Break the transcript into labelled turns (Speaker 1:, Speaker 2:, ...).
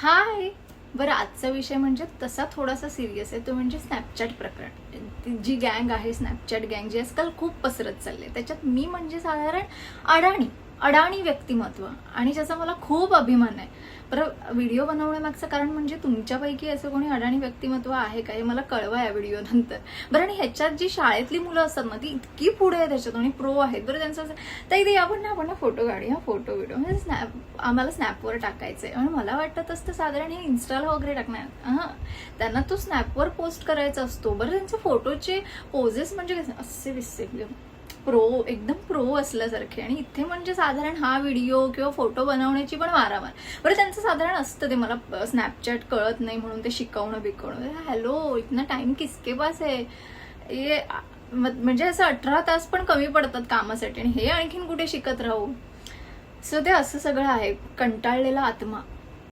Speaker 1: हाय. बरं, आजचा विषय म्हणजे तसा थोडासा सिरियस आहे, तो म्हणजे स्नॅपचॅट प्रकरण. जी गँग आहे, स्नॅपचॅट गँग, जी आजकाल खूप पसरत चालली आहे, त्याच्यात मी म्हणजे साधारण अडाणी अडाणी व्यक्तिमत्व, आणि ज्याचा मला खूप अभिमान आहे. बरं, व्हिडिओ बनवण्यामागचं कारण म्हणजे तुमच्यापैकी असं कोणी अडाणी व्यक्तिमत्व आहे का, हे मला कळवा या व्हिडिओ नंतर. बरं, आणि ह्याच्यात जी शाळेतली मुलं असतात ना, ती इतकी पुढे आहे त्याच्यात आणि प्रो आहेत. बरं, त्यांचं असं ताई ते आपण ना फोटो काढूया, फोटो व्हिडिओ म्हणजे आम्हाला स्नॅपवर टाकायचंय. आणि मला वाटत असतं साधारण हे इन्स्टाला वगैरे टाकणार, त्यांना तो स्नॅपवर पोस्ट करायचा असतो. बरं, त्यांचे फोटोचे पोजेस म्हणजे असे विससे प्रो, एकदम प्रो असल्यासारखे, आणि इथे म्हणजे साधारण हा व्हिडिओ किंवा फोटो बनवण्याची पण मारामार. बरं, त्यांचं साधारण असतं ते मला स्नॅपचॅट कळत नाही म्हणून ते शिकवणं बिकवणं. हॅलो, इतना टाइम किसके पास आहे? हे म्हणजे असं 18 तास पण कमी पडतात कामासाठी, आणि हे आणखीन कुठे शिकत राहू. सो ते असं सगळं आहे. कंटाळलेला आत्मा